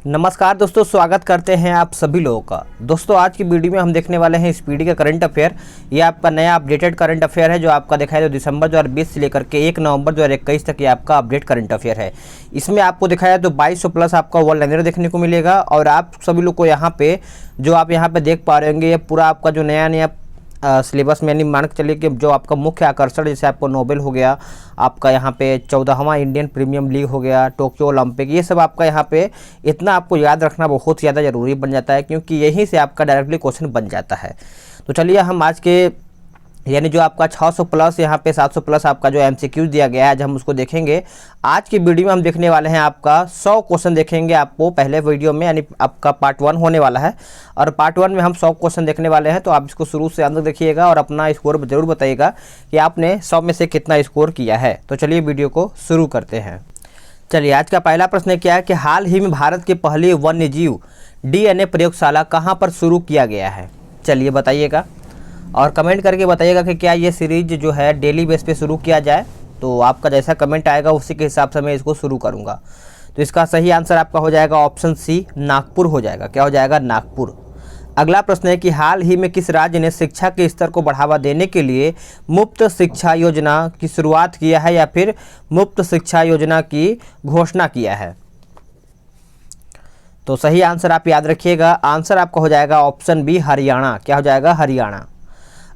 नमस्कार दोस्तों, स्वागत करते हैं आप सभी लोगों का। दोस्तों आज की वीडियो में हम देखने वाले हैं स्पीडी का करंट अफेयर। ये आपका नया अपडेटेड करंट अफेयर है जो आपका दिखाया तो दिसंबर 2020 से लेकर के 1 नवंबर 2021 तक ये आपका अपडेट करंट अफेयर है। इसमें आपको दिखाया तो 2200 प्लस आपका वर्ल्ड लैंडर देखने को मिलेगा। और आप सभी लोग को यहाँ पे जो आप यहाँ पे देख पा रहे होंगे, ये पूरा आपका जो नया सिलेबस में, यानी मान के चलिए कि जो आपका मुख्य आकर्षण जैसे आपको नोबेल हो गया, आपका यहाँ पे 14वां इंडियन प्रीमियम लीग हो गया, टोक्यो ओलंपिक, ये सब आपका यहाँ पे इतना आपको याद रखना बहुत ज़्यादा ज़रूरी बन जाता है, क्योंकि यहीं से आपका डायरेक्टली क्वेश्चन बन जाता है। तो चलिए हम आज के यानी जो आपका 600 प्लस यहाँ पे 700 प्लस आपका जो एमसीक्यूज दिया गया है, आज हम उसको देखेंगे। आज की वीडियो में हम देखने वाले हैं आपका 100 क्वेश्चन देखेंगे आपको पहले वीडियो में, यानी आपका पार्ट 1 होने वाला है। और पार्ट 1 में हम 100 क्वेश्चन देखने वाले हैं, तो आप इसको शुरू से अंत देखिएगा और अपना स्कोर जरूर बताइएगा कि आपने 100 में से कितना स्कोर किया है। तो चलिए वीडियो को शुरू करते हैं। चलिए आज का पहला प्रश्न क्या है कि हाल ही में भारत की पहली वन्यजीव DNA प्रयोगशाला कहाँ पर शुरू किया गया है? चलिए बताइएगा और कमेंट करके बताइएगा कि क्या ये सीरीज जो है डेली बेस पे शुरू किया जाए। तो आपका जैसा कमेंट आएगा उसी के हिसाब से मैं इसको शुरू करूँगा। तो इसका सही आंसर आपका हो जाएगा ऑप्शन सी, नागपुर हो जाएगा। क्या हो जाएगा? नागपुर। अगला प्रश्न है कि हाल ही में किस राज्य ने शिक्षा के स्तर को बढ़ावा देने के लिए मुफ्त शिक्षा योजना की शुरुआत किया है या फिर मुफ्त शिक्षा योजना की घोषणा किया है? तो सही आंसर आप याद रखिएगा, आंसर आपका हो जाएगा ऑप्शन बी, हरियाणा। क्या हो जाएगा? हरियाणा।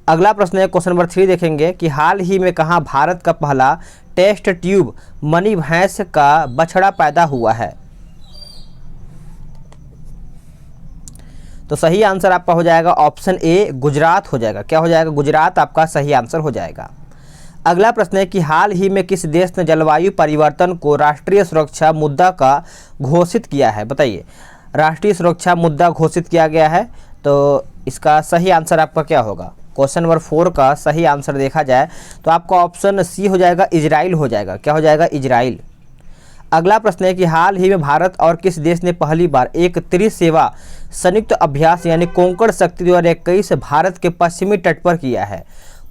अगला प्रश्न है क्वेश्चन नंबर 3 देखेंगे कि हाल ही में कहाँ भारत का पहला टेस्ट ट्यूब मनी भैंस का बछड़ा पैदा हुआ है? तो सही आंसर आपका हो जाएगा ऑप्शन ए, गुजरात हो जाएगा। क्या हो जाएगा? गुजरात आपका सही आंसर हो जाएगा। अगला प्रश्न है कि हाल ही में किस देश ने जलवायु परिवर्तन को राष्ट्रीय सुरक्षा मुद्दा का घोषित किया है? बताइए, राष्ट्रीय सुरक्षा मुद्दा घोषित किया गया है, तो इसका सही आंसर आपका क्या होगा? क्वेश्चन नंबर 4 का सही आंसर देखा जाए तो आपका ऑप्शन सी हो जाएगा, इजराइल हो जाएगा। क्या हो जाएगा? इजराइल। अगला प्रश्न है कि हाल ही में भारत और किस देश ने पहली बार एक त्रिसेवा संयुक्त अभ्यास यानी कोंकण शक्ति 2021 भारत के पश्चिमी तट पर किया है?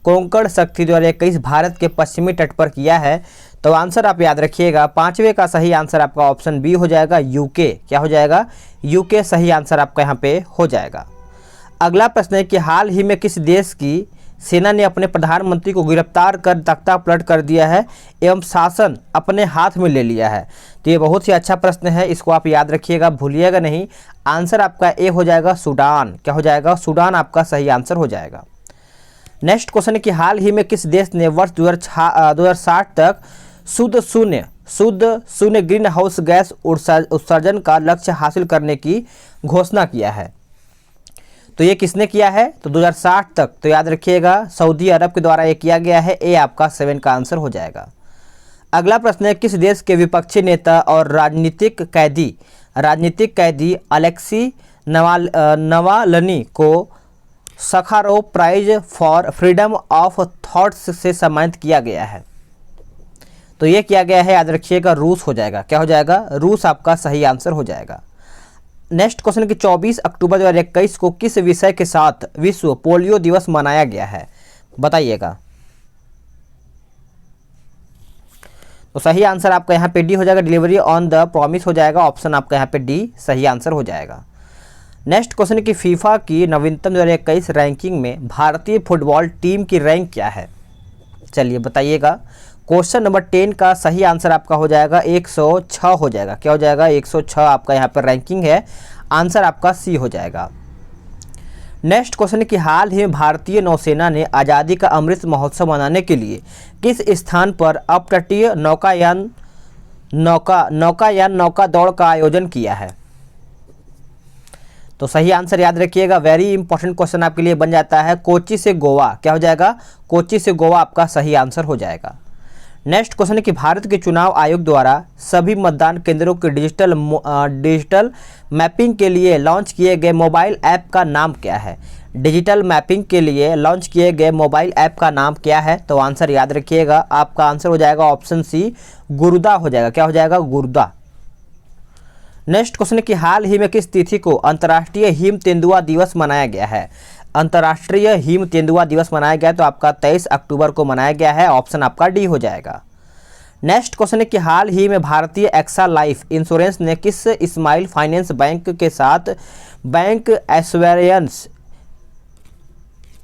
कोंकण शक्ति 2021 भारत के पश्चिमी तट पर किया है, तो आंसर आप याद रखिएगा, 5वें का सही आंसर आपका ऑप्शन बी हो जाएगा, यूके। क्या हो जाएगा? यूके सही आंसर आपका यहाँ पे हो जाएगा। अगला प्रश्न है कि हाल ही में किस देश की सेना ने अपने प्रधानमंत्री को गिरफ्तार कर तख्ता पलट कर दिया है एवं शासन अपने हाथ में ले लिया है? तो ये बहुत ही अच्छा प्रश्न है, इसको आप याद रखिएगा, भूलिएगा नहीं। आंसर आपका ए हो जाएगा, सूडान। क्या हो जाएगा? सूडान आपका सही आंसर हो जाएगा। नेक्स्ट क्वेश्चन है कि हाल ही में किस देश ने वर्ष 2060 तक शुद्ध शून्य ग्रीन हाउस गैस उत्सर्जन का लक्ष्य हासिल करने की घोषणा किया है? तो ये किसने किया है? तो 2060 तक, तो याद रखिएगा सऊदी अरब के द्वारा ये किया गया है। ए आपका 7 का आंसर हो जाएगा। अगला प्रश्न है किस देश के विपक्षी नेता और राजनीतिक कैदी अलेक्सी नवाल्नी को Sakharov prize for freedom of thoughts से सम्मानित किया गया है? तो ये किया गया है, याद रखिएगा, रूस हो जाएगा। क्या हो जाएगा? रूस आपका सही आंसर हो जाएगा। नेक्स्ट क्वेश्चन कि 24 अक्टूबर 2021 को किस विषय के साथ विश्व पोलियो दिवस मनाया गया है? बताइएगा। तो सही आंसर आपका यहाँ पे डी हो जाएगा, डिलीवरी ऑन द प्रॉमिस हो जाएगा। ऑप्शन आपका यहाँ पे डी सही आंसर हो जाएगा। नेक्स्ट क्वेश्चन कि फीफा की नवीनतम 2021 रैंकिंग में भारतीय फुटबॉल टीम की रैंक क्या है? चलिए बताइएगा। क्वेश्चन नंबर 10 का सही आंसर आपका हो जाएगा 106 हो जाएगा। क्या हो जाएगा? 106 आपका यहाँ पर रैंकिंग है, आंसर आपका सी हो जाएगा। नेक्स्ट क्वेश्चन है कि हाल ही में भारतीय नौसेना ने आज़ादी का अमृत महोत्सव मनाने के लिए किस स्थान पर अपतटीय नौका दौड़ का आयोजन किया है? तो सही आंसर याद रखिएगा, वेरी इंपॉर्टेंट क्वेश्चन आपके लिए बन जाता है, कोच्चि से गोवा। क्या हो जाएगा? कोच्चि से गोवा आपका सही आंसर हो जाएगा। नेक्स्ट क्वेश्चन है कि भारत के चुनाव आयोग द्वारा सभी मतदान केंद्रों के डिजिटल मैपिंग के लिए लॉन्च किए गए मोबाइल ऐप का नाम क्या है? डिजिटल मैपिंग के लिए लॉन्च किए गए मोबाइल ऐप का नाम क्या है? तो आंसर याद रखिएगा, आपका आंसर हो जाएगा ऑप्शन सी, गुरुदा हो जाएगा। क्या हो जाएगा? गुरुदा। नेक्स्ट क्वेश्चन है कि हाल ही में किस तिथि को अंतर्राष्ट्रीय हिम तेंदुआ दिवस मनाया गया है? अंतर्राष्ट्रीय हिम तेंदुआ दिवस मनाया गया, तो आपका 23 अक्टूबर को मनाया गया है। ऑप्शन आपका डी हो जाएगा। नेक्स्ट क्वेश्चन है कि हाल ही में भारतीय एक्सा लाइफ इंश्योरेंस ने किस स्माइल फाइनेंस बैंक के साथ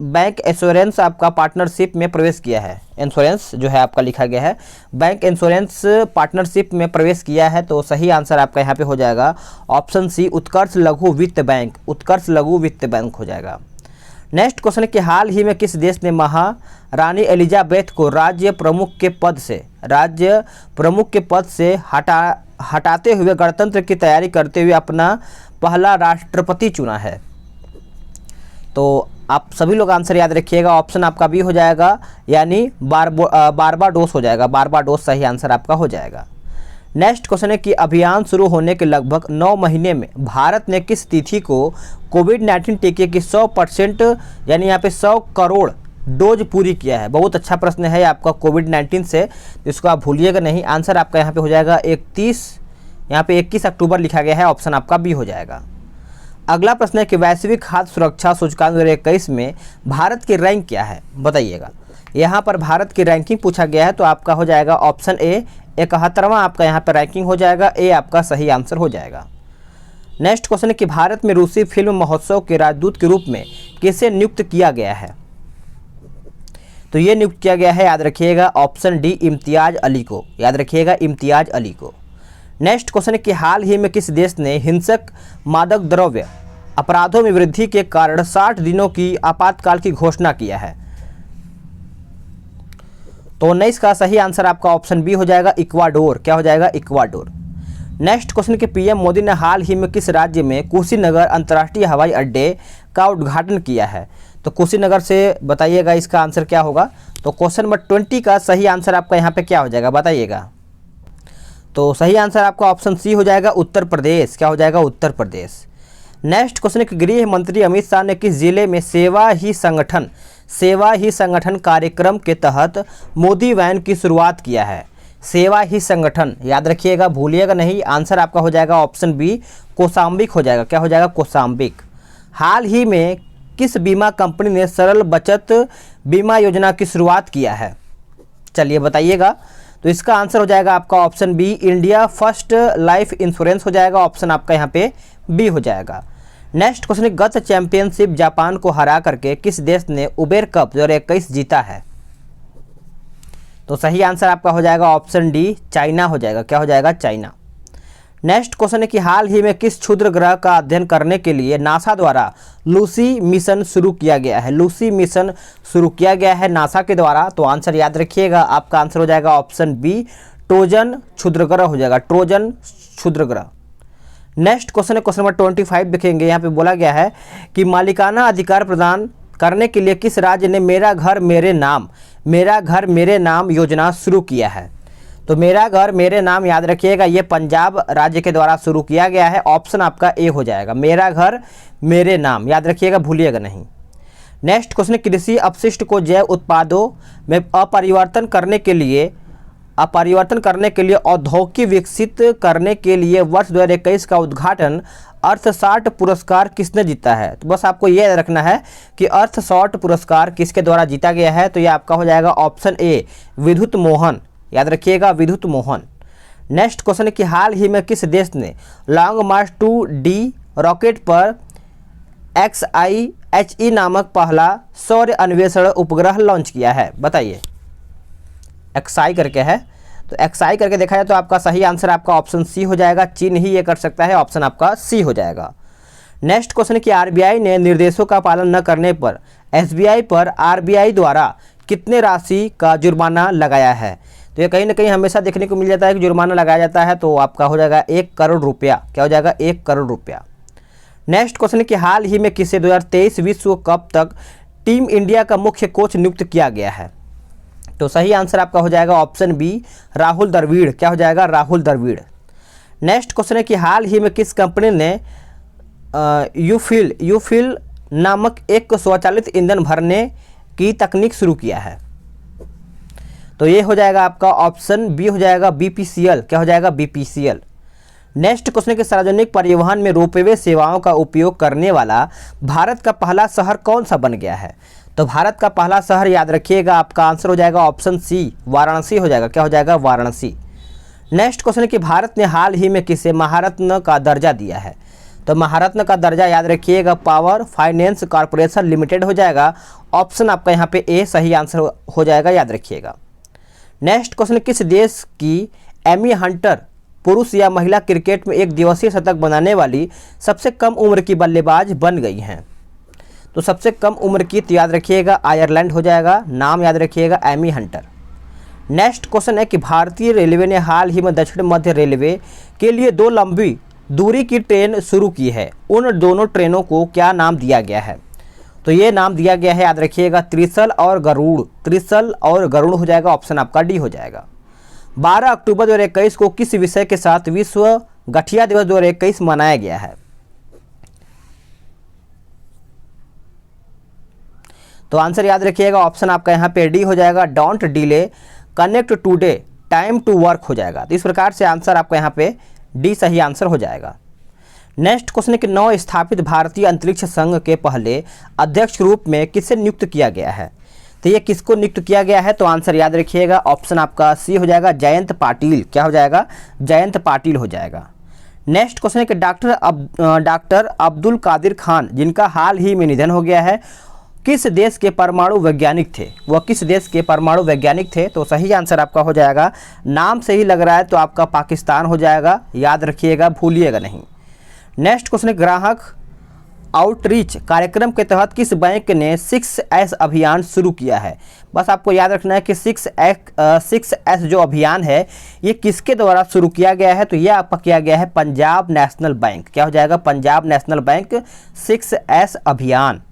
बैंक एश्योरेंस आपका पार्टनरशिप में प्रवेश किया है। इंश्योरेंस जो है आपका लिखा गया है, बैंक इंश्योरेंस पार्टनरशिप में प्रवेश किया है। तो सही आंसर आपका यहाँ पे हो जाएगा ऑप्शन सी, उत्कर्ष लघु वित्त बैंक। उत्कर्ष लघु वित्त बैंक हो जाएगा। नेक्स्ट क्वेश्चन है कि हाल ही में किस देश ने महारानी एलिजाबेथ को राज्य प्रमुख के पद से हटाते हुए गणतंत्र की तैयारी करते हुए अपना पहला राष्ट्रपति चुना है। तो आप सभी लोग आंसर याद रखिएगा, ऑप्शन आपका बी हो जाएगा, यानी बारबाडोस हो जाएगा। बारबाडोस सही आंसर आपका हो जाएगा। नेक्स्ट क्वेश्चन है कि अभियान शुरू होने के लगभग 9 महीने में भारत ने किस तिथि को कोविड-19 टीके की 100% यानी यहाँ पे 100 करोड़ डोज पूरी किया है। बहुत अच्छा प्रश्न है आपका कोविड-19 से, इसको आप भूलिएगा नहीं। आंसर आपका यहाँ पे हो जाएगा 21 अक्टूबर लिखा गया है, ऑप्शन आपका बी हो जाएगा। अगला प्रश्न है कि वैश्विक खाद्य सुरक्षा सूचकांक 2021 में भारत की रैंक क्या है, बताइएगा। यहाँ पर भारत की रैंकिंग पूछा गया है, तो आपका हो जाएगा ऑप्शन ए, 71वां आपका यहाँ पर रैंकिंग हो जाएगा। ए आपका सही आंसर हो जाएगा। नेक्स्ट क्वेश्चन है कि भारत में रूसी फिल्म महोत्सव के राजदूत के रूप में किसे नियुक्त किया गया है। तो ये नियुक्त किया गया है, याद रखिएगा, ऑप्शन डी, इम्तियाज अली को। याद रखिएगा, इम्तियाज अली को। नेक्स्ट क्वेश्चन है कि हाल ही में किस देश ने हिंसक मादक द्रव्य अपराधों में वृद्धि के कारण 60 दिनों की आपातकाल की घोषणा किया है। तो 19 का सही आंसर आपका ऑप्शन बी हो जाएगा, इक्वाडोर। क्या हो जाएगा, इक्वाडोर। नेक्स्ट क्वेश्चन कि पीएम मोदी ने हाल ही में किस राज्य में कुशीनगर अंतर्राष्ट्रीय हवाई अड्डे का उद्घाटन किया है। तो कुशीनगर से बताइएगा इसका आंसर क्या होगा। तो क्वेश्चन नंबर 20 का सही आंसर आपका यहाँ पे क्या हो जाएगा, बताइएगा। तो सही आंसर आपका ऑप्शन सी हो जाएगा, उत्तर प्रदेश। क्या हो जाएगा, उत्तर प्रदेश। नेक्स्ट क्वेश्चन कि गृह मंत्री अमित शाह ने किस जिले में सेवा ही संगठन कार्यक्रम के तहत मोदी वैन की शुरुआत किया है। सेवा ही संगठन, याद रखिएगा, भूलिएगा नहीं। आंसर आपका हो जाएगा ऑप्शन बी, कौशाम्बिक हो जाएगा। क्या हो जाएगा, कौशाम्बिक। हाल ही में किस बीमा कंपनी ने सरल बचत बीमा योजना की शुरुआत किया है, चलिए बताइएगा। तो इसका आंसर हो जाएगा आपका option B, India first life insurance हो जाएगा। ऑप्शन आपका यहाँ पे बी हो जाएगा। नेक्स्ट क्वेश्चन, गत चैंपियनशिप जापान को हरा करके किस देश ने उबेर कप 2021 जीता है। तो सही आंसर आपका हो जाएगा ऑप्शन डी, चाइना हो जाएगा। क्या हो जाएगा, चाइना। नेक्स्ट क्वेश्चन है कि हाल ही में किस क्षुद्र ग्रह का अध्ययन करने के लिए नासा द्वारा लूसी मिशन शुरू किया गया है। लूसी मिशन शुरू किया गया है नासा के द्वारा। तो आंसर याद रखिएगा, आपका आंसर हो जाएगा ऑप्शन बी, ट्रोजन क्षुद्र ग्रह हो जाएगा, ट्रोजन क्षुद्र ग्रह। नेक्स्ट क्वेश्चन है क्वेश्चन नंबर 25 देखेंगे। यहाँ पे बोला गया है कि मालिकाना अधिकार प्रदान करने के लिए किस राज्य ने मेरा घर मेरे नाम योजना शुरू किया है। तो मेरा घर मेरे नाम, याद रखिएगा, ये पंजाब राज्य के द्वारा शुरू किया गया है। ऑप्शन आपका ए हो जाएगा, मेरा घर मेरे नाम, याद रखिएगा, भूलिएगा नहीं। नेक्स्ट क्वेश्चन, कृषि अपशिष्ट को जैव उत्पादों में अपरिवर्तन करने के लिए औद्योगिक विकसित करने के लिए वर्ष 2021 का उद्घाटन अर्थशास्त्र पुरस्कार किसने जीता है। तो बस आपको ये रखना है कि अर्थशास्त्र पुरस्कार किसके द्वारा जीता गया है। तो ये आपका हो जाएगा ऑप्शन ए, विद्युत मोहन। याद रखिएगा, विद्युत मोहन। नेक्स्ट क्वेश्चन है कि हाल ही में किस देश ने लॉन्ग मार्च 2D रॉकेट पर XIHE नामक पहला सौर अन्वेषण उपग्रह लॉन्च किया है, बताइए। XI करके है, तो XI करके देखा जाए तो आपका सही आंसर आपका ऑप्शन सी हो जाएगा, चीन ही ये कर सकता है। ऑप्शन आपका सी हो जाएगा। नेक्स्ट क्वेश्चन है कि RBI ने निर्देशों का पालन न करने पर SBI पर RBI द्वारा कितने राशि का जुर्माना लगाया है। तो ये कहीं ना कहीं हमेशा देखने को मिल जाता है कि जुर्माना लगाया जाता है। तो आपका हो जाएगा 1 करोड़ रुपया। क्या हो जाएगा, 1 करोड़ रुपया। नेक्स्ट क्वेश्चन है कि हाल ही में किसे 2023 विश्व कप तक टीम इंडिया का मुख्य कोच नियुक्त किया गया है। तो सही आंसर आपका हो जाएगा ऑप्शन बी, राहुल द्रविड़। क्या हो जाएगा, राहुल द्रविड़। नेक्स्ट क्वेश्चन है कि हाल ही में किस कंपनी ने यूफिल नामक एक स्वचालित ईंधन भरने की तकनीक शुरू किया है। तो ये हो जाएगा आपका ऑप्शन बी हो जाएगा, BPCL। क्या हो जाएगा, BPCL। नेक्स्ट क्वेश्चन के सार्वजनिक परिवहन में रोपवे सेवाओं का उपयोग करने वाला भारत का पहला शहर कौन सा बन गया है। तो भारत का पहला शहर याद रखिएगा, आपका आंसर हो जाएगा ऑप्शन सी, वाराणसी हो जाएगा। क्या हो जाएगा? वाराणसी। नेक्स्ट क्वेश्चन है कि भारत ने हाल ही में किसे महारत्न का दर्जा दिया है? तो महारत्न का दर्जा याद रखिएगा पावर फाइनेंस कॉर्पोरेशन लिमिटेड हो जाएगा। ऑप्शन आपका यहाँ पे ए सही आंसर हो जाएगा, याद रखिएगा। नेक्स्ट क्वेश्चन, किस देश की एमी हंटर पुरुष या महिला क्रिकेट में एक दिवसीय शतक बनाने वाली सबसे कम उम्र की बल्लेबाज बन गई हैं? तो सबसे कम उम्र की तो याद रखिएगा आयरलैंड हो जाएगा, नाम याद रखिएगा एमी हंटर। नेक्स्ट क्वेश्चन है कि भारतीय रेलवे ने हाल ही में दक्षिण मध्य रेलवे के लिए 2 लंबी दूरी की ट्रेन शुरू की है। उन दोनों ट्रेनों को क्या नाम दिया गया है? तो ये नाम दिया गया है, याद रखिएगा त्रिशल और गरुड़। त्रिशल और गरुड़ हो जाएगा, ऑप्शन आपका डी हो जाएगा। 12 अक्टूबर 2021 को किस विषय के साथ विश्व गठिया दिवस 2021 मनाया गया है? तो आंसर याद रखिएगा, ऑप्शन आपका यहाँ पे डी हो जाएगा, don't delay connect today time to work हो जाएगा। तो इस प्रकार से आंसर आपका यहाँ पे डी सही आंसर हो जाएगा। नेक्स्ट क्वेश्चन है कि नव स्थापित भारतीय अंतरिक्ष संघ के पहले अध्यक्ष रूप में किसे नियुक्त किया गया है? तो ये किसको नियुक्त किया गया है? तो आंसर याद रखिएगा, ऑप्शन आपका सी हो जाएगा, जयंत पाटिल। क्या हो जाएगा? जयंत पाटिल हो जाएगा। नेक्स्ट क्वेश्चन है कि डॉक्टर अब्दुल कादिर खान जिनका हाल ही में निधन हो गया है, किस देश के परमाणु वैज्ञानिक थे? वह किस देश के परमाणु वैज्ञानिक थे? तो सही आंसर आपका हो जाएगा, नाम से ही लग रहा है तो आपका पाकिस्तान हो जाएगा, याद रखिएगा, भूलिएगा नहीं। नेक्स्ट क्वेश्चन है ग्राहक आउटरीच कार्यक्रम के तहत किस बैंक ने 6S अभियान शुरू किया है? बस आपको याद रखना है कि 6S जो अभियान है ये किसके द्वारा शुरू किया गया है? तो ये आपका किया गया है पंजाब नेशनल बैंक। क्या हो जाएगा? पंजाब नेशनल बैंक 6S अभियान।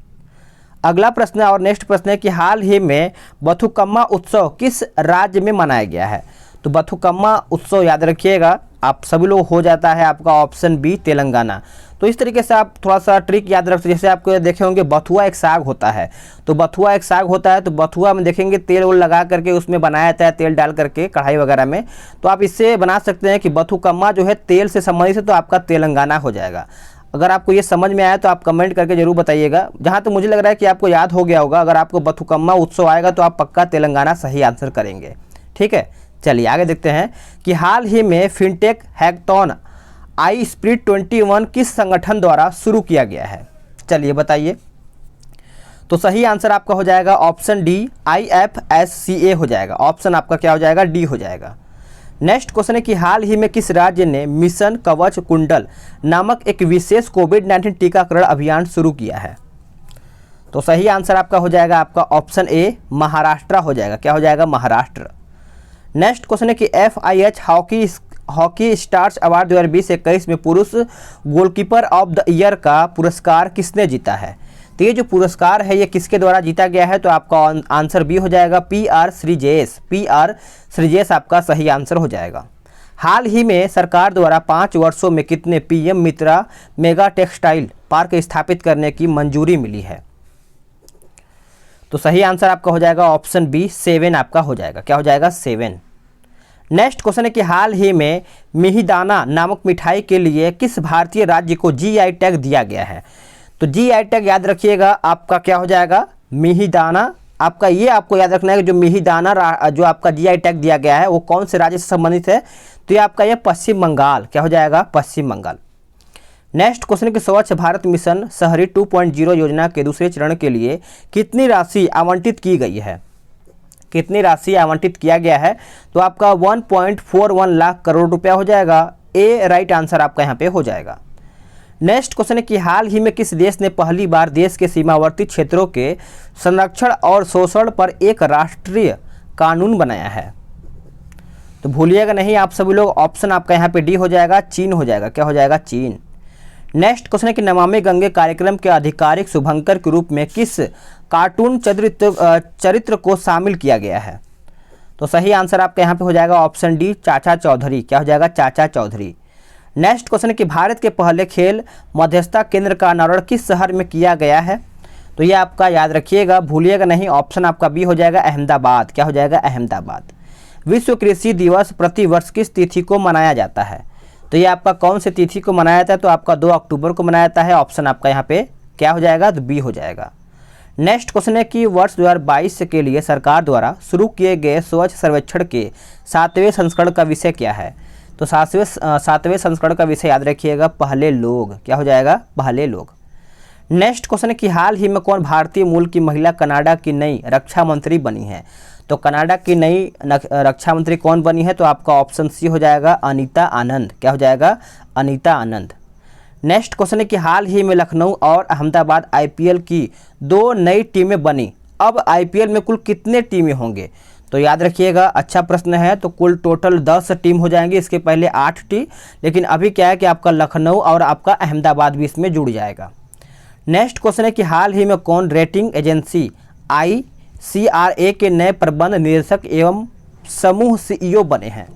अगला प्रश्न और नेक्स्ट प्रश्न है कि हाल ही में बथुकम्मा उत्सव किस राज्य में मनाया गया है? तो बथुकम्मा उत्सव याद रखिएगा आप सभी लोग हो जाता है आपका ऑप्शन बी, तेलंगाना। तो इस तरीके से आप थोड़ा सा ट्रिक याद रखते, जैसे आपको देखे होंगे बथुआ एक साग होता है, तो बथुआ एक साग होता है, तो बथुआ में देखेंगे तेल वोल लगा करके उसमें बनाया जाता है, तेल डाल करके कढ़ाई वगैरह में। तो आप इससे बना सकते हैं कि बथुकम्मा जो है तेल से संबंधित है, तो आपका तेलंगाना हो जाएगा। अगर आपको ये समझ में आया तो आप कमेंट करके जरूर बताइएगा। जहाँ तो मुझे लग रहा है कि आपको याद हो गया होगा, अगर आपको बथुकम्मा उत्सव आएगा तो आप पक्का तेलंगाना सही आंसर करेंगे। ठीक है, चलिए आगे देखते हैं कि हाल ही में फिनटेक हैकथॉन आई स्प्रिट 21 किस संगठन द्वारा शुरू किया गया है? चलिए बताइए। तो सही आंसर आपका हो जाएगा ऑप्शन डी, IFSCA हो जाएगा। ऑप्शन आपका क्या हो जाएगा? डी हो जाएगा। नेक्स्ट क्वेश्चन है कि हाल ही में किस राज्य ने मिशन कवच कुंडल नामक एक विशेष कोविड-19 टीकाकरण अभियान शुरू किया है? तो सही आंसर आपका हो जाएगा आपका ऑप्शन ए, महाराष्ट्र हो जाएगा। क्या हो जाएगा? महाराष्ट्र। नेक्स्ट क्वेश्चन है कि FIH हॉकी स्टार्स अवार्ड 2020-21 में पुरुष गोलकीपर ऑफ द ईयर का पुरस्कार किसने जीता है? तो ये जो पुरस्कार है ये किसके द्वारा जीता गया है? तो आपका आंसर बी हो जाएगा, PR श्रीजेश। PR श्रीजेश आपका सही आंसर हो जाएगा। हाल ही में सरकार द्वारा 5 वर्षों में कितने PM मित्रा मेगा टेक्सटाइल पार्क स्थापित करने की मंजूरी मिली है? तो सही आंसर आपका हो जाएगा ऑप्शन बी, 7 आपका हो जाएगा। क्या हो जाएगा? 7। नेक्स्ट क्वेश्चन है कि हाल ही में मिहिदाना नामक मिठाई के लिए किस भारतीय राज्य को GI टैग दिया गया है? तो GI टैग याद रखिएगा आपका क्या हो जाएगा? मिहिदाना। आपका ये आपको याद रखना है कि जो मिहिदाना जो आपका GI टैग दिया गया है वो कौन से राज्य से संबंधित है? तो ये आपका ये पश्चिम बंगाल। क्या हो जाएगा? पश्चिम बंगाल। नेक्स्ट क्वेश्चन कि स्वच्छ भारत मिशन शहरी 2.0 योजना के दूसरे चरण के लिए कितनी राशि आवंटित की गई है? कितनी राशि आवंटित किया गया है? तो आपका 1.41 लाख करोड़ रुपया हो जाएगा। ए राइट आंसर आपका यहाँ पे हो जाएगा। नेक्स्ट क्वेश्चन है कि हाल ही में किस देश ने पहली बार देश के सीमावर्ती क्षेत्रों के संरक्षण और शोषण पर एक राष्ट्रीय कानून बनाया है? तो भूलिएगा नहीं आप सभी लोग, ऑप्शन आपका यहाँ पे डी हो जाएगा, चीन हो जाएगा। क्या हो जाएगा? चीन। नेक्स्ट क्वेश्चन है कि नमामि गंगे कार्यक्रम के आधिकारिक शुभंकर के रूप में किस कार्टून चरित्र को शामिल किया गया है? तो सही आंसर आपका यहाँ पे हो जाएगा ऑप्शन डी, चाचा चौधरी। क्या हो जाएगा? चाचा चौधरी। नेक्स्ट क्वेश्चन है कि भारत के पहले खेल मध्यस्थता केंद्र का अनावरण किस शहर में किया गया है? तो ये आपका याद रखिएगा, भूलिएगा नहीं, ऑप्शन आपका बी हो जाएगा, अहमदाबाद। क्या हो जाएगा? अहमदाबाद। विश्व कृषि दिवस प्रतिवर्ष किस तिथि को मनाया जाता है? तो ये आपका कौन सी तिथि को मनाया जाता है? तो आपका 2 अक्टूबर को मनाया जाता है। ऑप्शन आपका यहाँ पे क्या हो जाएगा? तो बी हो जाएगा। नेक्स्ट क्वेश्चन है कि वर्ष 2022 के लिए सरकार द्वारा शुरू किए गए स्वच्छ सर्वेक्षण के 7वें संस्करण का विषय क्या है? तो 7वें संस्करण का विषय याद रखिएगा पहले लोग। क्या हो जाएगा? पहले लोग। नेक्स्ट क्वेश्चन है कि हाल ही में कौन भारतीय मूल की महिला कनाडा की नई रक्षा मंत्री बनी है? तो कनाडा की नई रक्षा मंत्री कौन बनी है? तो आपका ऑप्शन सी हो जाएगा अनीता आनंद। क्या हो जाएगा? अनीता आनंद। नेक्स्ट क्वेश्चन है कि हाल ही में लखनऊ और अहमदाबाद आईपीएल की 2 नई टीमें बनी। अब आईपीएल में कुल कितने टीमें होंगे? तो याद रखिएगा, अच्छा प्रश्न है। तो कुल टोटल 10 टीम हो जाएंगी, इसके पहले 8 टीम, लेकिन अभी क्या है कि आपका लखनऊ और आपका अहमदाबाद भी इसमें जुड़ जाएगा। नेक्स्ट क्वेश्चन है कि हाल ही में कौन रेटिंग एजेंसी ICRA के नए प्रबंध निदेशक एवं समूह CEO बने हैं?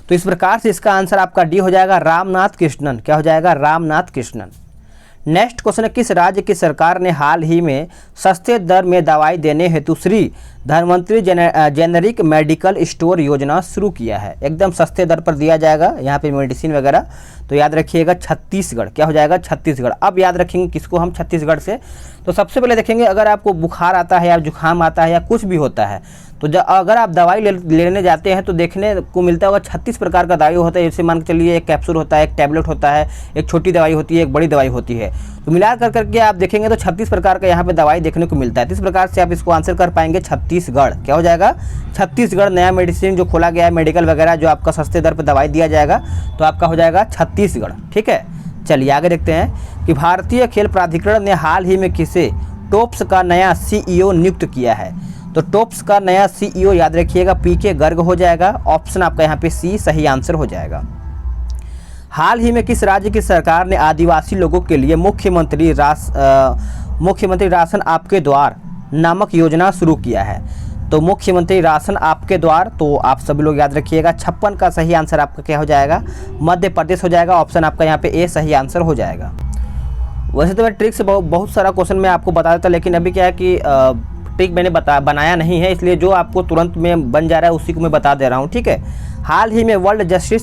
तो इस प्रकार से इसका आंसर आपका डी हो जाएगा रामनाथ कृष्णन। क्या हो जाएगा? रामनाथ कृष्णन। नेक्स्ट क्वेश्चन है किस राज्य की सरकार ने हाल ही में सस्ते दर में दवाई देने हेतु Shri Dhanvantari generic medical store योजना शुरू किया है? एकदम सस्ते दर पर दिया जाएगा यहाँ पे मेडिसिन वगैरह। तो याद रखिएगा छत्तीसगढ़। क्या हो जाएगा? छत्तीसगढ़। अब याद रखेंगे किसको हम छत्तीसगढ़ से? तो सबसे पहले देखेंगे अगर आपको बुखार आता है या जुकाम आता है या कुछ भी होता है तो अगर आप दवाई लेने जाते हैं तो देखने को मिलता होगा 36 प्रकार का दवाई होता है। जैसे मान के चलिए एक कैप्सूल होता है, एक टैबलेट होता है, एक छोटी दवाई होती है, एक बड़ी दवाई होती है। तो मिला करके आप देखेंगे तो 36 प्रकार का यहाँ पे दवाई देखने को मिलता है। तो इस प्रकार से आप इसको आंसर कर पाएंगे छत्तीसगढ़। क्या हो जाएगा? छत्तीसगढ़। नया मेडिसिन जो खोला गया है मेडिकल वगैरह जो आपका सस्ते दर पर दवाई दिया जाएगा तो आपका हो जाएगा छत्तीसगढ़। ठीक है, चलिए आगे देखते हैं कि भारतीय खेल प्राधिकरण ने हाल ही में किसे टॉप्स का नया CEO नियुक्त किया है? तो टॉप्स का नया CEO याद रखिएगा PK गर्ग हो जाएगा। ऑप्शन आपका यहाँ पे सी सही आंसर हो जाएगा। हाल ही में किस राज्य की सरकार ने आदिवासी लोगों के लिए मुख्यमंत्री राशन आपके द्वार नामक योजना शुरू किया है? तो मुख्यमंत्री राशन आपके द्वार, तो आप सभी लोग याद रखिएगा 56 का सही आंसर आपका क्या हो जाएगा? मध्य प्रदेश हो जाएगा। ऑप्शन आपका यहाँ पे ए सही आंसर हो जाएगा। वैसे तो मैं ट्रिक से बहुत सारा क्वेश्चन मैं आपको बता देता, लेकिन अभी क्या है कि ट्रिक मैंने बनाया नहीं है, इसलिए जो आपको तुरंत में बन जा रहा है उसी को मैं बता दे रहा हूँ। ठीक है, हाल ही में वर्ल्ड जस्टिस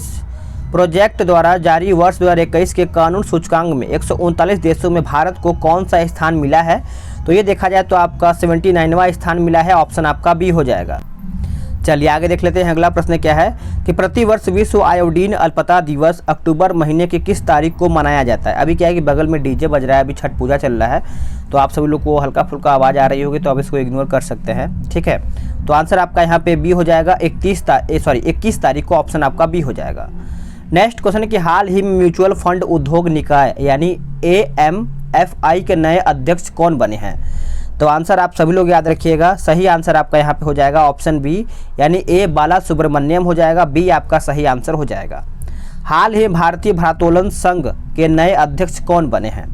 प्रोजेक्ट द्वारा जारी वर्ष 2021 के कानून सूचकांक में 139 देशों में भारत को कौन सा स्थान मिला है? तो ये देखा जाए तो आपका 79वां स्थान मिला है। ऑप्शन आपका बी हो जाएगा। चलिए आगे देख लेते हैं। अगला प्रश्न क्या है कि प्रतिवर्ष विश्व आयोडीन अल्पता दिवस अक्टूबर महीने की किस तारीख को मनाया जाता है? अभी क्या है कि बगल में डीजे बज रहा है, अभी छठ पूजा चल रहा है, तो आप सभी लोग को हल्का फुल्का आवाज़ आ रही होगी, तो आप इसको इग्नोर कर सकते हैं। ठीक है, तो आंसर आपका यहाँ पे बी हो जाएगा 21 तारीख को। ऑप्शन आपका बी हो जाएगा। नेक्स्ट क्वेश्चन है कि हाल ही में म्यूचुअल फंड उद्योग निकाय यानी AMFI के नए अध्यक्ष कौन बने हैं? तो आंसर आप सभी लोग याद रखिएगा, सही आंसर आपका यहाँ पे हो जाएगा ऑप्शन बी यानी ए बाला सुब्रमण्यम हो जाएगा। बी आपका सही आंसर हो जाएगा। हाल ही भारतीय भारोत्तोलन संघ के नए अध्यक्ष कौन बने हैं?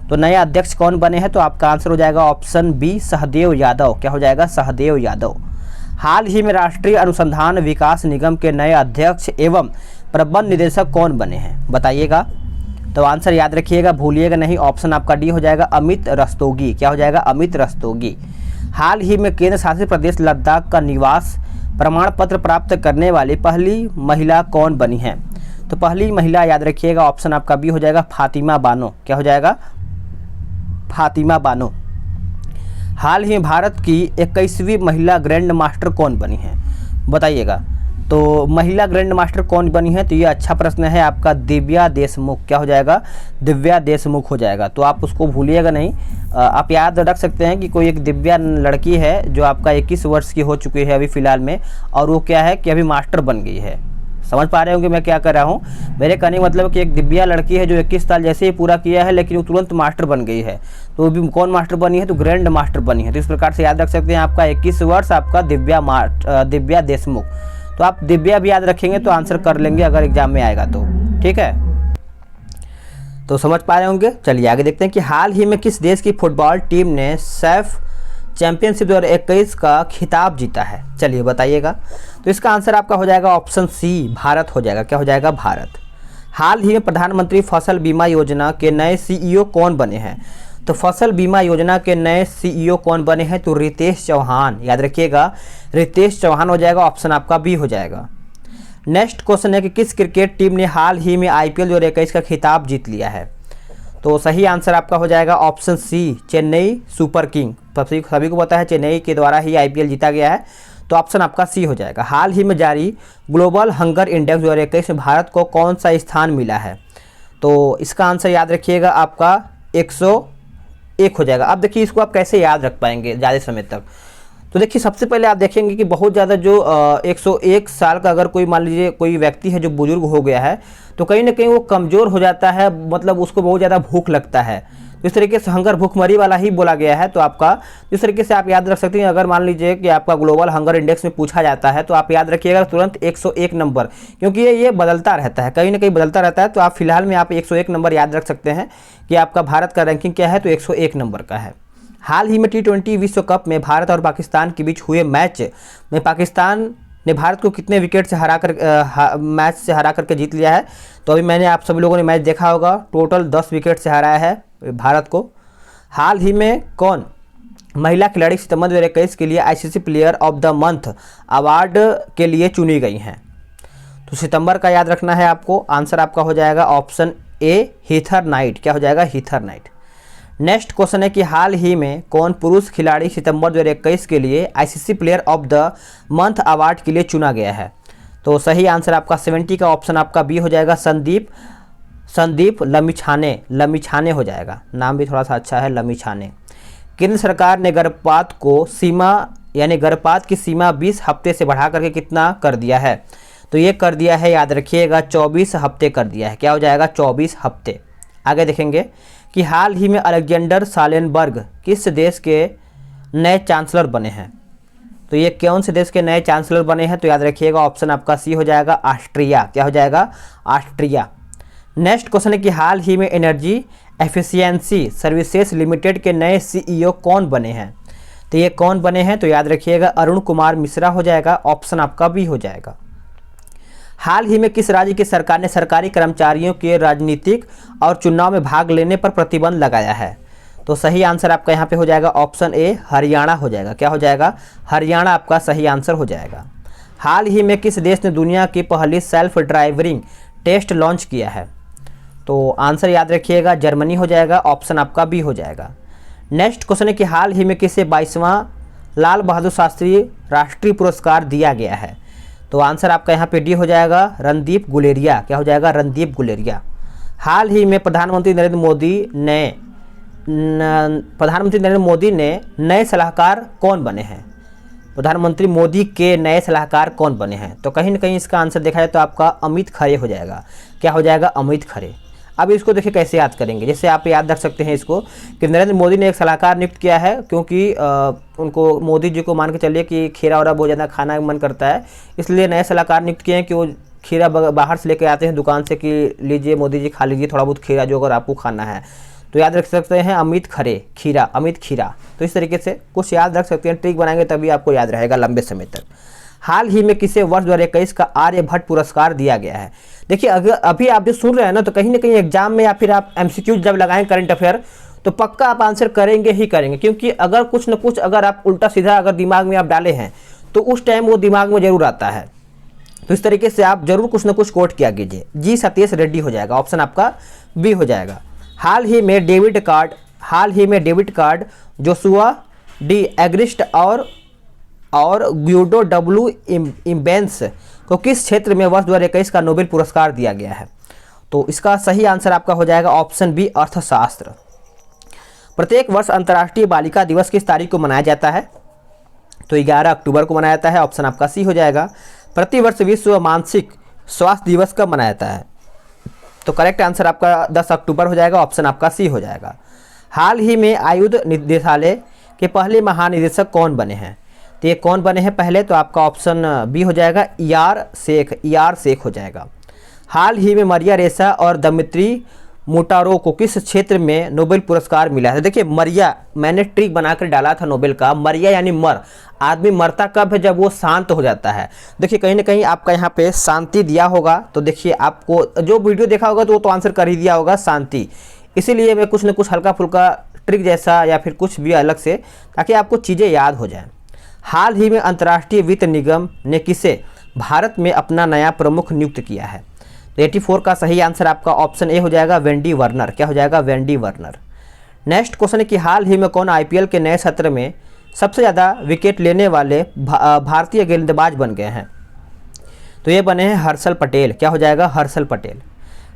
तो नए अध्यक्ष कौन बने हैं? तो आपका आंसर हो जाएगा ऑप्शन बी सहदेव यादव। क्या हो जाएगा? सहदेव यादव। हाल ही में राष्ट्रीय अनुसंधान विकास निगम के नए अध्यक्ष एवं प्रबंध निदेशक कौन बने हैं? बताइएगा। तो आंसर याद रखिएगा, भूलिएगा नहीं। ऑप्शन आपका डी हो जाएगा अमित रस्तोगी। क्या हो जाएगा? अमित रस्तोगी। हाल ही में केंद्र शासित प्रदेश लद्दाख का निवास प्रमाण पत्र प्राप्त करने वाली पहली महिला कौन बनी है? तो पहली महिला याद रखिएगा, ऑप्शन आपका बी हो जाएगा फातिमा बानो। क्या हो जाएगा? फातिमा बानो। हाल ही में भारत की 21वीं महिला ग्रैंड मास्टर कौन बनी है? बताइएगा। तो महिला ग्रैंड मास्टर कौन बनी है? तो ये अच्छा प्रश्न है आपका दिव्या देशमुख। क्या हो जाएगा? दिव्या देशमुख हो जाएगा। तो आप उसको भूलिएगा नहीं, आप याद रख सकते हैं कि कोई एक दिव्या लड़की है जो आपका 21 वर्ष की हो चुकी है अभी फ़िलहाल में, और वो क्या है कि अभी मास्टर बन गई है। समझ पा रहे होंगे मैं क्या कर रहा हूँ? मेरे कहने का मतलब कि एक दिव्या लड़की है जो 21 साल जैसे ही पूरा किया है, लेकिन वो तुरंत मास्टर बन गई है। तो वो भी कौन मास्टर बनी है? तो ग्रैंड मास्टर बनी है। तो इस प्रकार से याद रख सकते हैं, आपका 21 वर्ष आपका दिव्या देशमुख। तो आप दिव्या भी याद रखेंगे तो आंसर कर लेंगे अगर एग्जाम में आएगा तो। ठीक है, तो समझ पा रहे होंगे। चलिए आगे देखते हैं कि हाल ही में किस देश की फुटबॉल टीम ने सैफ चैंपियनशिप 2021 का खिताब जीता है? चलिए बताइएगा। तो इसका आंसर आपका हो जाएगा ऑप्शन सी भारत हो जाएगा। क्या हो जाएगा? भारत। हाल ही में प्रधानमंत्री फसल बीमा योजना के नए CEO कौन बने हैं? तो फसल बीमा योजना के नए CEO कौन बने हैं? तो रितेश चौहान। याद रखिएगा, रितेश चौहान हो जाएगा। ऑप्शन आपका बी हो जाएगा। नेक्स्ट क्वेश्चन है कि किस क्रिकेट टीम ने हाल ही में IPL 2021 का खिताब जीत लिया है? तो सही आंसर आपका हो जाएगा option C, Chennai super king. सभी को पता है चेन्नई के द्वारा ही IPL जीता गया है, तो ऑप्शन आपका सी हो जाएगा। हाल ही में जारी ग्लोबल हंगर इंडेक्स 2021 में भारत को कौन सा स्थान मिला है? तो इसका आंसर याद रखिएगा आपका 101 हो जाएगा। अब देखिए इसको आप कैसे याद रख पाएंगे ज़्यादा समय तक। तो देखिए सबसे पहले आप देखेंगे कि बहुत ज़्यादा जो 101 साल का अगर कोई मान लीजिए कोई व्यक्ति है जो बुजुर्ग हो गया है, तो कहीं ना कहीं वो कमज़ोर हो जाता है, मतलब उसको बहुत ज़्यादा भूख लगता है। तो इस तरीके से हंगर भूखमरी वाला ही बोला गया है। तो आपका इस तरीके से आप याद रख सकते हैं। अगर मान लीजिए कि आपका ग्लोबल हंगर इंडेक्स में पूछा जाता है तो आप याद रखिएगा तुरंत 101 नंबर, क्योंकि ये बदलता रहता है, कहीं ना कहीं बदलता रहता है। तो आप फिलहाल में आप 101 नंबर याद रख सकते हैं कि आपका भारत का रैंकिंग क्या है, तो 101 नंबर का है। हाल ही में T20 विश्व कप में भारत और पाकिस्तान के बीच हुए मैच में पाकिस्तान ने भारत को कितने विकेट से मैच से हरा करके जीत लिया है? तो अभी मैंने आप सभी लोगों ने मैच देखा होगा, टोटल 10 विकेट से हराया है भारत को। हाल ही में कौन महिला खिलाड़ी सितंबर 2021 के लिए ICC player of the month award के लिए चुनी गई हैं? तो सितंबर का याद रखना है आपको। आंसर आपका हो जाएगा ऑप्शन ए, हीथर नाइट। क्या हो जाएगा? Heather Knight. नेक्स्ट क्वेश्चन है कि हाल ही में कौन पुरुष खिलाड़ी सितंबर 2021 के लिए ICC player of the month award के लिए चुना गया है? तो सही आंसर आपका 70 का ऑप्शन आपका बी हो जाएगा, संदीप लमिछाने हो जाएगा। नाम भी थोड़ा सा अच्छा है, लमिछाने। केंद्र सरकार ने गर्भपात की सीमा 20 हफ्ते से बढ़ा करके कितना कर दिया है? तो ये कर दिया है, याद रखिएगा 24 हफ्ते कर दिया है। क्या हो जाएगा? 24 हफ्ते। आगे देखेंगे कि हाल ही में अलेक्जेंडर सालेनबर्ग किस देश के नए चांसलर बने हैं? तो ये कौन से देश के नए चांसलर बने हैं? तो याद रखिएगा ऑप्शन आपका सी हो जाएगा, ऑस्ट्रिया। क्या हो जाएगा? ऑस्ट्रिया। नेक्स्ट क्वेश्चन है कि हाल ही में एनर्जी एफिशिएंसी सर्विसेज लिमिटेड के नए CEO कौन बने हैं? तो ये कौन बने हैं? तो याद रखिएगा अरुण कुमार मिश्रा हो जाएगा। ऑप्शन आपका बी हो जाएगा। हाल ही में किस राज्य की सरकार ने सरकारी कर्मचारियों के राजनीतिक और चुनाव में भाग लेने पर प्रतिबंध लगाया है? तो सही आंसर आपका यहाँ पे हो जाएगा ऑप्शन ए, हरियाणा हो जाएगा। क्या हो जाएगा? हरियाणा आपका सही आंसर हो जाएगा। हाल ही में किस देश ने दुनिया की पहली सेल्फ ड्राइविंग टेस्ट लॉन्च किया है? तो आंसर याद रखिएगा जर्मनी हो जाएगा। ऑप्शन आपका बी हो जाएगा। नेक्स्ट क्वेश्चन है कि हाल ही में किसे 22वां लाल बहादुर शास्त्री राष्ट्रीय पुरस्कार दिया गया है? तो आंसर आपका यहाँ पे डी हो जाएगा, रणदीप गुलेरिया। क्या हो जाएगा? रणदीप गुलेरिया। हाल ही में प्रधानमंत्री नरेंद्र मोदी ने नए सलाहकार कौन बने हैं? प्रधानमंत्री मोदी के नए सलाहकार कौन बने हैं? तो कहीं ना कहीं इसका आंसर देखा जाए तो आपका अमित खरे हो जाएगा। क्या हो जाएगा? अमित खरे। अब इसको देखिए कैसे याद करेंगे। जैसे आप याद रख सकते हैं इसको कि नरेंद्र मोदी ने एक सलाहकार नियुक्त किया है, क्योंकि उनको मोदी जी को मान के चलिए कि खीरा वरा बहुत ज़्यादा खाना मन करता है, इसलिए नए सलाहकार नियुक्त किए हैं कि वो खीरा बाहर से लेके आते हैं दुकान से कि लीजिए मोदी जी खा लीजिए थोड़ा बहुत खीरा जो अगर आपको खाना है। तो याद रख सकते हैं अमित खरे, खीरा, अमित खीरा। तो इस तरीके से कुछ याद रख सकते हैं, ट्रिक बनाएंगे तभी आपको याद रहेगा लंबे समय तक। हाल ही में किसे वर्ष 2021 का आर्यभट्ट पुरस्कार दिया गया है? देखिए अगर अभी आप जो सुन रहे हैं ना, तो कहीं ना कहीं एग्जाम में या फिर आप MCQ जब लगाएं करंट अफेयर, तो पक्का आप आंसर करेंगे ही करेंगे, क्योंकि अगर कुछ न कुछ अगर आप उल्टा सीधा अगर दिमाग में आप डाले हैं तो उस टाइम वो दिमाग में जरूर आता है। तो इस तरीके से आप जरूर कुछ न कुछ कोट किया कीजिए। जी सतीश रेड्डी हो जाएगा। ऑप्शन आपका बी हो जाएगा। हाल ही में डेबिट कार्ड जोशुआ डी एग्रिस्ट और ग्यूडो डब्ल्यू इम्बेंस को किस क्षेत्र में वर्ष 2021 का नोबेल पुरस्कार दिया गया है? तो इसका सही आंसर आपका हो जाएगा ऑप्शन बी, अर्थशास्त्र। प्रत्येक वर्ष अंतर्राष्ट्रीय बालिका दिवस किस तारीख को मनाया जाता है? तो 11 अक्टूबर को मनाया जाता है। ऑप्शन आपका सी हो जाएगा। प्रतिवर्ष विश्व मानसिक स्वास्थ्य दिवस कब मनाया जाता है? तो करेक्ट आंसर आपका 10 अक्टूबर हो जाएगा। ऑप्शन आपका सी हो जाएगा। हाल ही में आयुध निदेशालय के पहले महानिदेशक कौन बने हैं? तो ये कौन बने हैं पहले? तो आपका ऑप्शन बी हो जाएगा, ER शेख हो जाएगा। हाल ही में मरिया रेसा और दमित्री मोटारो को किस क्षेत्र में नोबेल पुरस्कार मिला है? देखिए मरिया, मैंने ट्रिक बनाकर डाला था नोबेल का। मरिया यानी मर, आदमी मरता कब है? जब वो शांत हो जाता है। देखिए कहीं ना कहीं आपका यहाँ पे शांति दिया होगा, तो देखिए आपको जो वीडियो देखा होगा तो वो तो आंसर कर ही दिया होगा, शांति। इसीलिए मैं कुछ न कुछ हल्का फुल्का ट्रिक जैसा या फिर कुछ भी अलग से, ताकि आपको चीज़ें याद हो जाएं। हाल ही में अंतर्राष्ट्रीय वित्त निगम ने किसे भारत में अपना नया प्रमुख नियुक्त किया है? तो 84 का सही आंसर आपका ऑप्शन ए हो जाएगा, वेंडी वार्नर। क्या हो जाएगा? Wendy Warner. नेक्स्ट क्वेश्चन है कि हाल ही में कौन आईपीएल के नए सत्र में सबसे ज़्यादा विकेट लेने वाले भारतीय गेंदबाज बन गए हैं? तो ये बने हैं हर्षल पटेल। क्या हो जाएगा? हर्षल पटेल।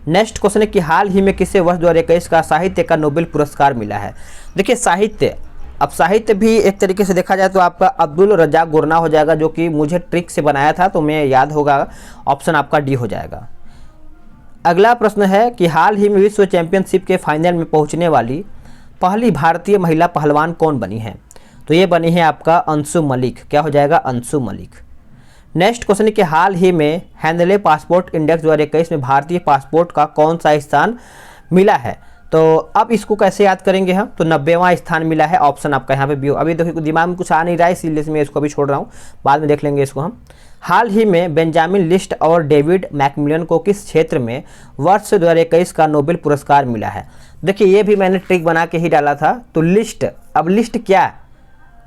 नेक्स्ट क्वेश्चन है कि हाल ही में किसे वर्ष 2021 का साहित्य का नोबेल पुरस्कार मिला है? देखिए साहित्य, अब साहित्य भी एक तरीके से देखा जाए तो आपका अब्दुल रज़ाक गुरना हो जाएगा, जो कि मुझे ट्रिक से बनाया था तो मैं याद होगा, ऑप्शन आपका डी हो जाएगा। अगला प्रश्न है कि हाल ही में विश्व चैंपियनशिप के फाइनल में पहुंचने वाली पहली भारतीय महिला पहलवान कौन बनी है? तो ये बनी है आपका अंशु मलिक। क्या हो जाएगा? अंशु मलिक। नेक्स्ट क्वेश्चन है कि हाल ही में हैंडले पासपोर्ट इंडेक्स 2021 में भारतीय पासपोर्ट का कौन सा स्थान मिला है? तो अब इसको कैसे याद करेंगे हम? तो 90वां स्थान मिला है, ऑप्शन आपका यहाँ पे भी हो। अभी देखो दिमाग में कुछ आ नहीं रहा है, इसीलिए मैं इसको अभी छोड़ रहा हूँ, बाद में देख लेंगे इसको हम। हाल ही में बेंजामिन लिस्ट और डेविड मैकमिलन को किस क्षेत्र में वर्ष 2021 का नोबेल पुरस्कार मिला है? देखिए ये भी मैंने ट्रिक बना के ही डाला था। तो लिस्ट, अब लिस्ट क्या है,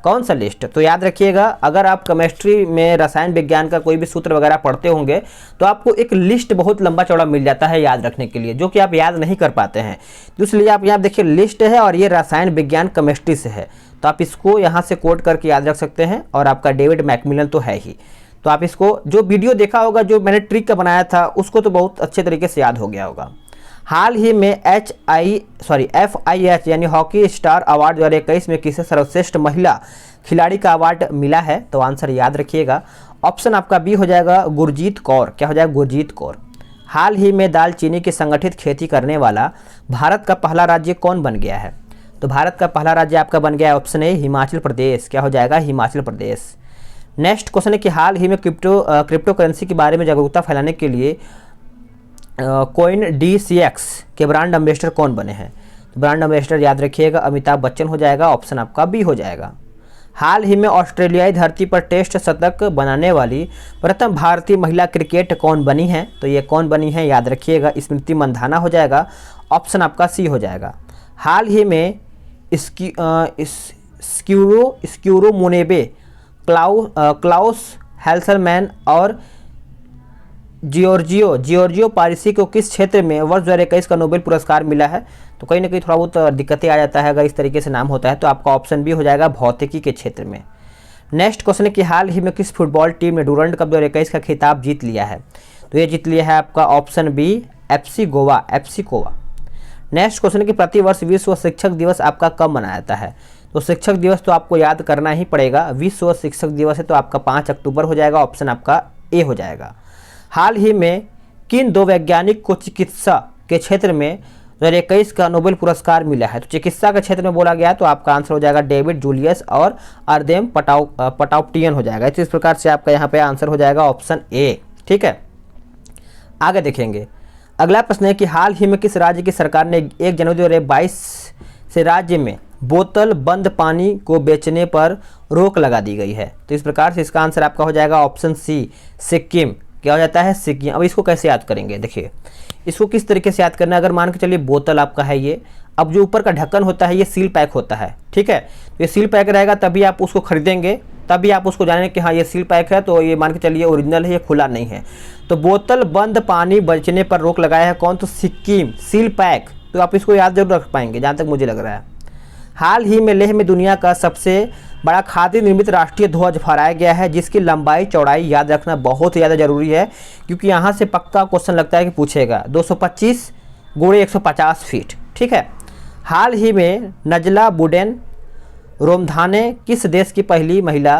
कौन सा लिस्ट? तो याद रखिएगा, अगर आप केमिस्ट्री में रसायन विज्ञान का कोई भी सूत्र वगैरह पढ़ते होंगे तो आपको एक लिस्ट बहुत लंबा चौड़ा मिल जाता है याद रखने के लिए, जो कि आप याद नहीं कर पाते हैं। तो इसलिए आप यहाँ देखिए लिस्ट है और ये रसायन विज्ञान केमिस्ट्री से है, तो आप इसको यहाँ से कोट करके याद रख सकते हैं। और आपका डेविड मैकमिलन तो है ही, तो आप इसको जो वीडियो देखा होगा, जो मैंने ट्रिक का बनाया था, उसको तो बहुत अच्छे तरीके से याद हो गया होगा। हाल ही में FIH यानी हॉकी स्टार अवार्ड 2021 में किसे सर्वश्रेष्ठ महिला खिलाड़ी का अवार्ड मिला है? तो आंसर याद रखिएगा, ऑप्शन आपका बी हो जाएगा, गुरजीत कौर। क्या हो जाएगा? गुरजीत कौर। हाल ही में दालचीनी की संगठित खेती करने वाला भारत का पहला राज्य कौन बन गया है? तो भारत का पहला राज्य आपका बन गया है ऑप्शन ए, हिमाचल प्रदेश। क्या हो जाएगा? हिमाचल प्रदेश। नेक्स्ट क्वेश्चन है कि हाल ही में क्रिप्टो करेंसी के बारे में जागरूकता फैलाने के लिए कॉइन DCX के ब्रांड एम्बेसडर कौन बने हैं? तो ब्रांड एम्बेसडर याद रखिएगा, अमिताभ बच्चन हो जाएगा, ऑप्शन आपका बी हो जाएगा। हाल ही में ऑस्ट्रेलियाई धरती पर टेस्ट शतक बनाने वाली प्रथम भारतीय महिला क्रिकेट कौन बनी है? तो ये कौन बनी है याद रखिएगा, स्मृति मंधाना हो जाएगा, ऑप्शन आपका सी हो जाएगा। हाल ही में स्क्यूरो मोनेबे, क्लाउस हेल्सरमैन और जियोर्जियो पारिसी को किस क्षेत्र में वर्ष 2021 का नोबेल पुरस्कार मिला है? तो कहीं ना कहीं थोड़ा बहुत दिक्कतें आ जाता है अगर इस तरीके से नाम होता है, तो आपका ऑप्शन बी हो जाएगा, भौतिकी के क्षेत्र में। नेक्स्ट क्वेश्चन है कि हाल ही में किस फुटबॉल टीम ने डूरंड कप 2021 का खिताब जीत लिया है? तो ये जीत लिया है आपका option B, FC Goa. Next question है कि प्रतिवर्ष विश्व शिक्षक दिवस आपका कब मनाया जाता है? तो शिक्षक दिवस तो आपको याद करना ही पड़ेगा, विश्व शिक्षक दिवस है तो आपका 5 अक्टूबर हो जाएगा, ऑप्शन आपका ए हो जाएगा। हाल ही में किन दो वैज्ञानिक को चिकित्सा के क्षेत्र में 2021 का नोबेल पुरस्कार मिला है? तो चिकित्सा के क्षेत्र में बोला गया तो आपका आंसर हो जाएगा डेविड जूलियस और अर्देम पटाउटियन हो जाएगा। इस प्रकार से आपका यहाँ पे आंसर हो जाएगा ऑप्शन ए। ठीक है, आगे देखेंगे। अगला प्रश्न है कि हाल ही में किस राज्य की सरकार ने 1 जनवरी 2022 से राज्य में बोतल बंद पानी को बेचने पर रोक लगा दी गई है? तो इस प्रकार से इसका आंसर आपका हो जाएगा ऑप्शन सी, सिक्किम। क्या हो जाता है? सिक्किम। अब इसको कैसे याद करेंगे? देखिए इसको किस तरीके से याद करना है। अगर मान के चलिए बोतल आपका है ये, अब जो ऊपर का ढक्कन होता है ये सील पैक होता है, ठीक है, तो ये सील पैक रहेगा तभी आप उसको खरीदेंगे, तभी आप उसको जानेंगे कि हाँ ये सील पैक है, तो ये मान के चलिए ओरिजिनल है, ये खुला नहीं है। तो बोतल बंद पानी बेचने पर रोक लगाया है कौन? तो सिक्किम, सील पैक। तो आप इसको याद जरूर रख पाएंगे जहाँ तक मुझे लग रहा है। हाल ही में लेह में दुनिया का सबसे बड़ा खादी निर्मित राष्ट्रीय ध्वज फहराया गया है, जिसकी लंबाई चौड़ाई याद रखना बहुत ज़्यादा जरूरी है, क्योंकि यहाँ से पक्का क्वेश्चन लगता है कि पूछेगा। 225 × 150 फीट। ठीक है। हाल ही में नजला बुडेन रोमधाने किस देश की पहली महिला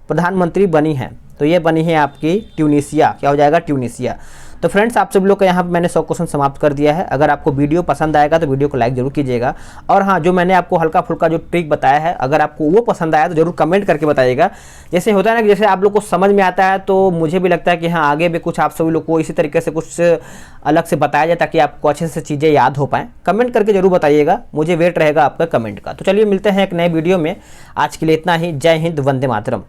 प्रधानमंत्री बनी है? तो ये बनी है आपकी ट्यूनीशिया। क्या हो जाएगा? ट्यूनीशिया। तो फ्रेंड्स आप सब लोग का यहाँ पे मैंने 100 क्वेश्चन समाप्त कर दिया है। अगर आपको वीडियो पसंद आएगा तो वीडियो को लाइक जरूर कीजिएगा, और हाँ जो मैंने आपको हल्का फुल्का जो ट्रिक बताया है अगर आपको वो पसंद आया तो जरूर कमेंट करके बताइएगा। जैसे होता है ना कि जैसे आप लोग को समझ में आता है तो मुझे भी लगता है कि हाँ आगे भी कुछ आप सभी लोग को इसी तरीके से कुछ अलग से बताया जाए ताकि आपको अच्छे से चीज़ें याद हो पाएँ। कमेंट करके जरूर बताइएगा, मुझे वेट रहेगा आपका कमेंट का। तो चलिए मिलते हैं एक नए वीडियो में। आज के लिए इतना ही। जय हिंद, वंदे मातरम।